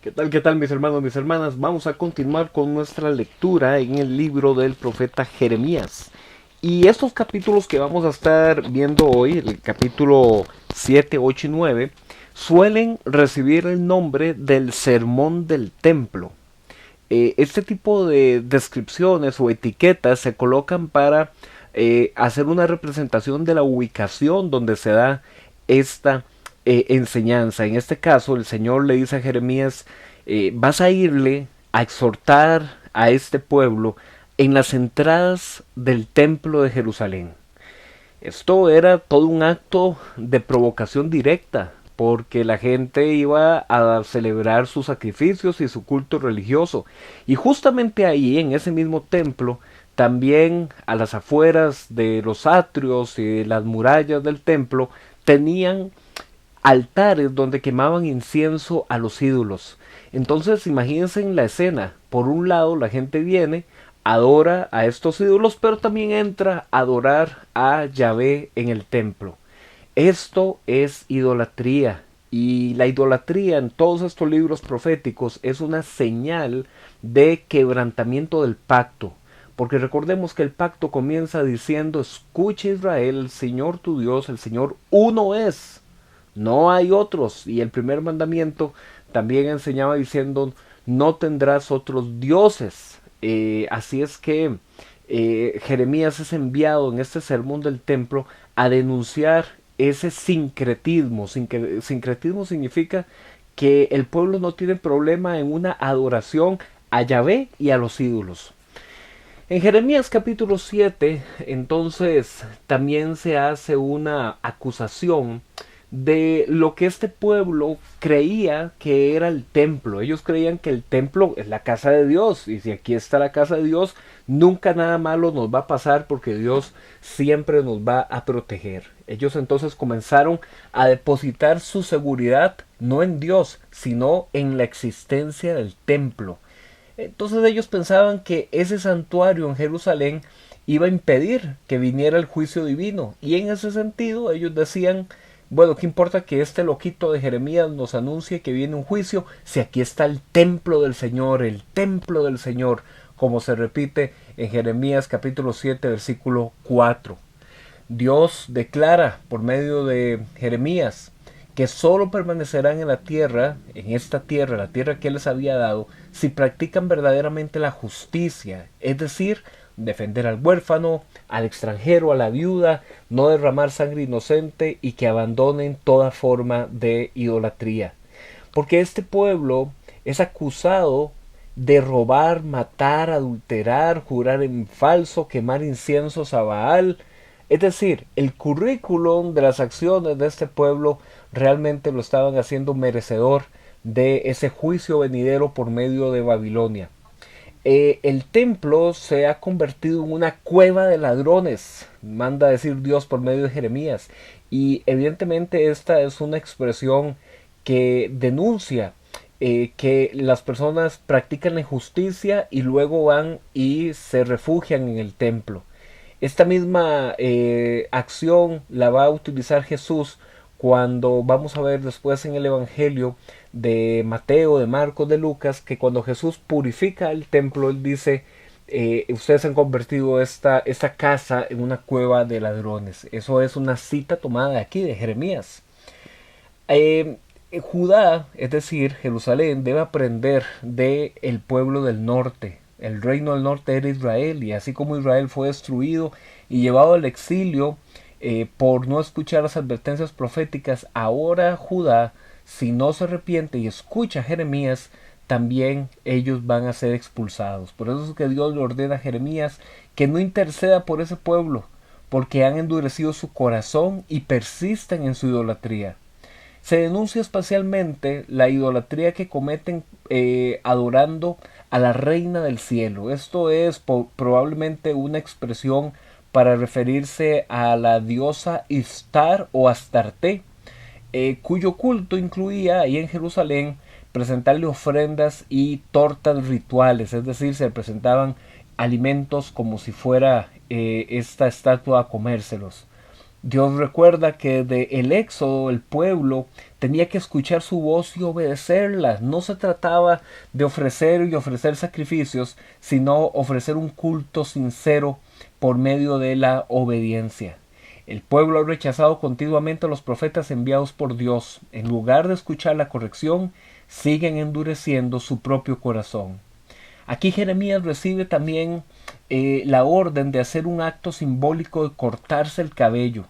Qué tal mis hermanos, mis hermanas? Vamos a continuar con nuestra lectura en el libro del profeta Jeremías. Y estos capítulos que vamos a estar viendo hoy, el capítulo 7, 8 y 9, suelen recibir el nombre del Sermón del Templo. Este tipo de descripciones o etiquetas se colocan para hacer una representación de la ubicación donde se da esta enseñanza. En este caso, el Señor le dice a Jeremías, vas a irle a exhortar a este pueblo en las entradas del templo de Jerusalén. Esto era todo un acto de provocación directa, porque la gente iba a celebrar sus sacrificios y su culto religioso. Y justamente ahí, en ese mismo templo, también a las afueras de los atrios y de las murallas del templo, tenían altares donde quemaban incienso a los ídolos. Entonces imagínense en la escena, por un lado la gente viene, adora a estos ídolos, pero también entra a adorar a Yahvé en el templo. Esto es idolatría. Y la idolatría en todos estos libros proféticos es una señal de quebrantamiento del pacto. Porque recordemos que el pacto comienza diciendo, escucha Israel, el Señor tu Dios, el Señor uno es. No hay otros. Y el primer mandamiento también enseñaba diciendo, no tendrás otros dioses. Así es que Jeremías es enviado en este sermón del templo a denunciar ese sincretismo. Sincretismo significa que el pueblo no tiene problema en una adoración a Yahvé y a los ídolos. En Jeremías capítulo 7, entonces, también se hace una acusación de lo que este pueblo creía que era el templo. Ellos creían que el templo es la casa de Dios, y si aquí está la casa de Dios, nunca nada malo nos va a pasar porque Dios siempre nos va a proteger. Ellos entonces comenzaron a depositar su seguridad no en Dios, sino en la existencia del templo. Entonces ellos pensaban que ese santuario en Jerusalén iba a impedir que viniera el juicio divino. Y en ese sentido ellos decían, bueno, ¿qué importa que este loquito de Jeremías nos anuncie que viene un juicio si aquí está el templo del Señor, como se repite en Jeremías capítulo 7, versículo 4. Dios declara por medio de Jeremías que sólo permanecerán en la tierra, la tierra que Él les había dado, si practican verdaderamente la justicia, es decir, defender al huérfano, al extranjero, a la viuda, no derramar sangre inocente y que abandonen toda forma de idolatría. Porque este pueblo es acusado de robar, matar, adulterar, jurar en falso, quemar inciensos a Baal. Es decir, el currículum de las acciones de este pueblo realmente lo estaban haciendo merecedor de ese juicio venidero por medio de Babilonia. El templo se ha convertido en una cueva de ladrones, manda a decir Dios por medio de Jeremías. Y evidentemente esta es una expresión que denuncia que las personas practican la injusticia y luego van y se refugian en el templo. Esta misma acción la va a utilizar Jesús cuando vamos a ver después en el Evangelio de Mateo, de Marcos, de Lucas, que cuando Jesús purifica el templo, Él dice, ustedes han convertido esta casa en una cueva de ladrones. Eso es una cita tomada de aquí, de Jeremías. Eh, Judá, es decir, Jerusalén, debe aprender del pueblo del norte. El reino del norte era Israel, y así como Israel fue destruido y llevado al exilio por no escuchar las advertencias proféticas, ahora Judá, si no se arrepiente y escucha a Jeremías, también ellos van a ser expulsados. Por eso es que Dios le ordena a Jeremías que no interceda por ese pueblo, porque han endurecido su corazón y persisten en su idolatría. Se denuncia especialmente la idolatría que cometen adorando a la reina del cielo. Esto es probablemente una expresión para referirse a la diosa Istar o Astarte, cuyo culto incluía ahí en Jerusalén presentarle ofrendas y tortas rituales, es decir, se presentaban alimentos como si fuera esta estatua a comérselos. Dios recuerda que desde el éxodo el pueblo tenía que escuchar su voz y obedecerla. No se trataba de ofrecer y ofrecer sacrificios, sino ofrecer un culto sincero por medio de la obediencia. El pueblo ha rechazado continuamente a los profetas enviados por Dios. En lugar de escuchar la corrección, siguen endureciendo su propio corazón. Aquí Jeremías recibe también la orden de hacer un acto simbólico de cortarse el cabello.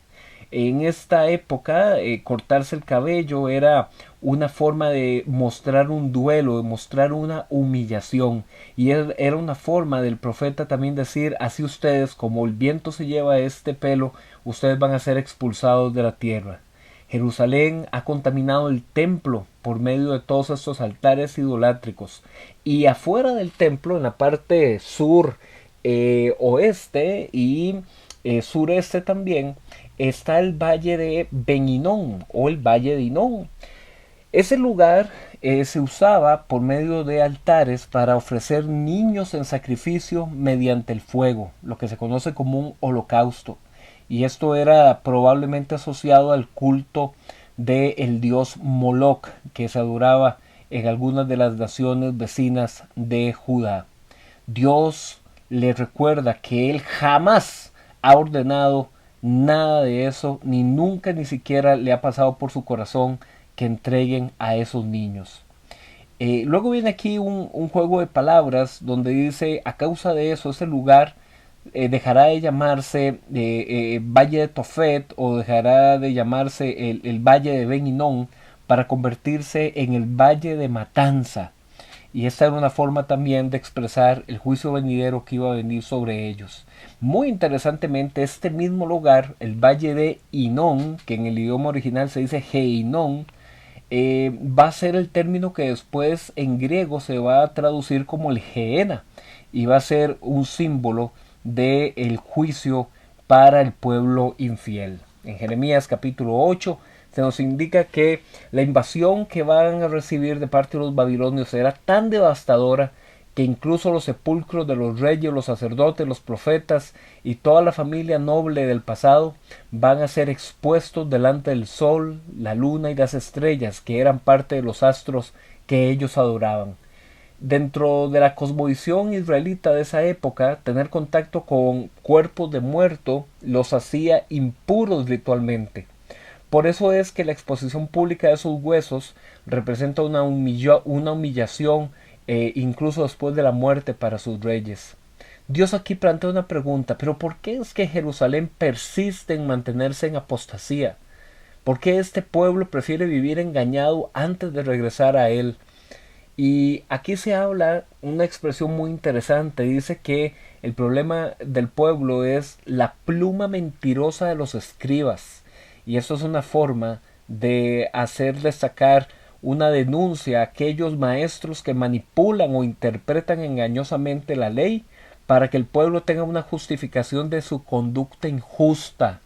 En esta época, cortarse el cabello era una forma de mostrar un duelo, de mostrar una humillación. Y era una forma del profeta también decir, así ustedes, como el viento se lleva este pelo, ustedes van a ser expulsados de la tierra. Jerusalén ha contaminado el templo por medio de todos estos altares idolátricos. Y afuera del templo, en la parte sur, oeste y sureste también, está el valle de Ben Hinnom o el valle de Hinnom. Ese lugar se usaba por medio de altares para ofrecer niños en sacrificio mediante el fuego, lo que se conoce como un holocausto. Y esto era probablemente asociado al culto del dios Moloch, que se adoraba en algunas de las naciones vecinas de Judá. Dios le recuerda que Él jamás ha ordenado nada de eso, ni nunca ni siquiera le ha pasado por su corazón que entreguen a esos niños. Luego viene aquí un juego de palabras donde dice, a causa de eso, ese lugar dejará de llamarse Valle de Tofet o dejará de llamarse el Valle de Ben Hinnom para convertirse en el Valle de Matanza. Y esta era una forma también de expresar el juicio venidero que iba a venir sobre ellos. Muy interesantemente, este mismo lugar, el Valle de Hinnom, que en el idioma original se dice Geinón, va a ser el término que después en griego se va a traducir como el Geena y va a ser un símbolo del juicio para el pueblo infiel. En Jeremías capítulo 8 se nos indica que la invasión que van a recibir de parte de los babilonios será tan devastadora que incluso los sepulcros de los reyes, los sacerdotes, los profetas y toda la familia noble del pasado van a ser expuestos delante del sol, la luna y las estrellas, que eran parte de los astros que ellos adoraban. Dentro de la cosmovisión israelita de esa época, tener contacto con cuerpos de muerto los hacía impuros ritualmente. Por eso es que la exposición pública de esos huesos representa una humillación, incluso después de la muerte para sus reyes. Dios aquí plantea una pregunta, pero ¿por qué es que Jerusalén persiste en mantenerse en apostasía? ¿Por qué este pueblo prefiere vivir engañado antes de regresar a él? Y aquí se habla una expresión muy interesante, dice que el problema del pueblo es la pluma mentirosa de los escribas. Y esto es una forma de hacer destacar una denuncia a aquellos maestros que manipulan o interpretan engañosamente la ley para que el pueblo tenga una justificación de su conducta injusta.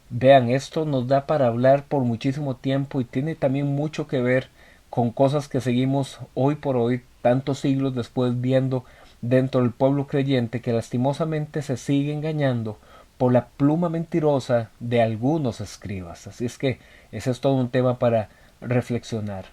Vean, esto nos da para hablar por muchísimo tiempo y tiene también mucho que ver con cosas que seguimos hoy por hoy, tantos siglos después, viendo dentro del pueblo creyente que lastimosamente se sigue engañando por la pluma mentirosa de algunos escribas. Así es que ese es todo un tema para reflexionar.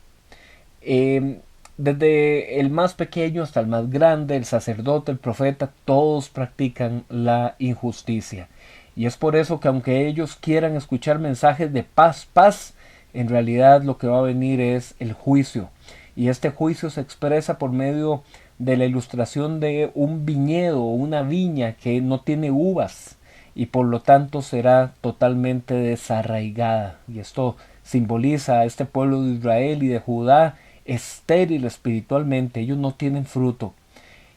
Desde el más pequeño hasta el más grande, el sacerdote, el profeta, todos practican la injusticia. Y es por eso que aunque ellos quieran escuchar mensajes de paz, paz, en realidad lo que va a venir es el juicio. Y este juicio se expresa por medio de la ilustración de un viñedo o una viña que no tiene uvas y por lo tanto será totalmente desarraigada. Y esto simboliza a este pueblo de Israel y de Judá estéril espiritualmente. Ellos no tienen fruto.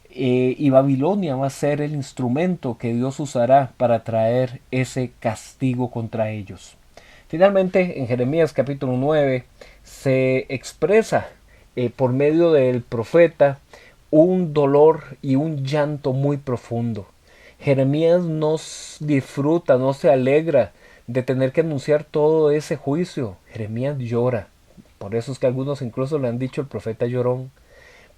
Y Babilonia va a ser el instrumento que Dios usará para traer ese castigo contra ellos. Finalmente, en Jeremías capítulo 9 se expresa por medio del profeta un dolor y un llanto muy profundo. Jeremías no disfruta, no se alegra de tener que anunciar todo ese juicio. Jeremías llora. Por eso es que algunos incluso le han dicho el profeta llorón.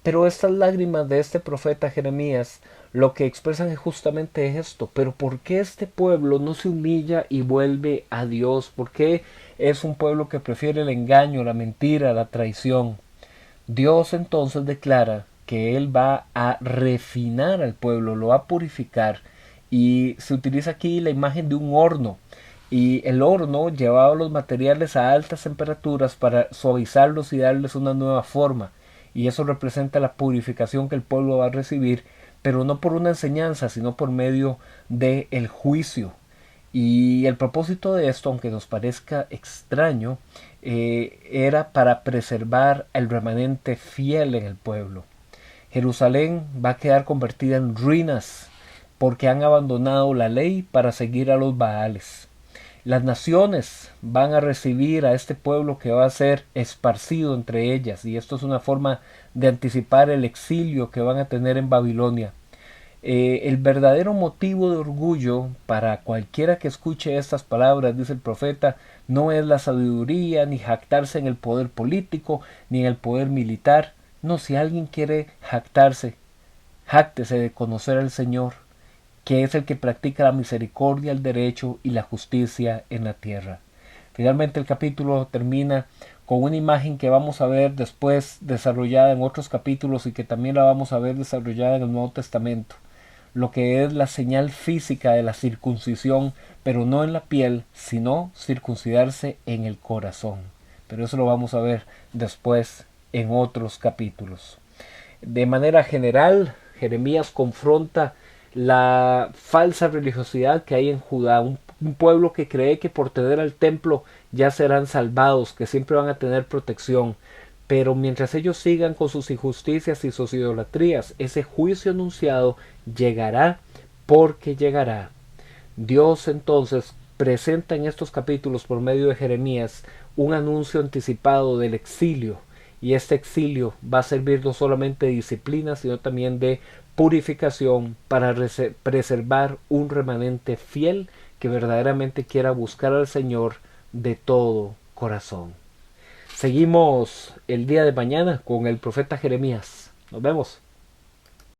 Pero estas lágrimas de este profeta Jeremías lo que expresan es justamente esto. Pero ¿por qué este pueblo no se humilla y vuelve a Dios? ¿Por qué es un pueblo que prefiere el engaño, la mentira, la traición? Dios entonces declara que Él va a refinar al pueblo, lo va a purificar. Y se utiliza aquí la imagen de un horno. Y el horno llevaba los materiales a altas temperaturas para suavizarlos y darles una nueva forma. Y eso representa la purificación que el pueblo va a recibir, pero no por una enseñanza, sino por medio del juicio. Y el propósito de esto, aunque nos parezca extraño, era para preservar el remanente fiel en el pueblo. Jerusalén va a quedar convertida en ruinas porque han abandonado la ley para seguir a los Baales. Las naciones van a recibir a este pueblo que va a ser esparcido entre ellas, y esto es una forma de anticipar el exilio que van a tener en Babilonia. El verdadero motivo de orgullo para cualquiera que escuche estas palabras, dice el profeta, no es la sabiduría, ni jactarse en el poder político, ni en el poder militar. No, si alguien quiere jactarse, jáctese de conocer al Señor, que es el que practica la misericordia, el derecho y la justicia en la tierra. Finalmente el capítulo termina con una imagen que vamos a ver después desarrollada en otros capítulos y que también la vamos a ver desarrollada en el Nuevo Testamento. Lo que es la señal física de la circuncisión, pero no en la piel, sino circuncidarse en el corazón. Pero eso lo vamos a ver después en otros capítulos. De manera general, Jeremías confronta la falsa religiosidad que hay en Judá, un pueblo que cree que por tener al templo ya serán salvados, que siempre van a tener protección. Pero mientras ellos sigan con sus injusticias y sus idolatrías, ese juicio anunciado llegará porque llegará. Dios entonces presenta en estos capítulos por medio de Jeremías un anuncio anticipado del exilio, y este exilio va a servir no solamente de disciplina, sino también de purificación para preservar un remanente fiel que verdaderamente quiera buscar al Señor de todo corazón. Seguimos el día de mañana con el profeta Jeremías. Nos vemos.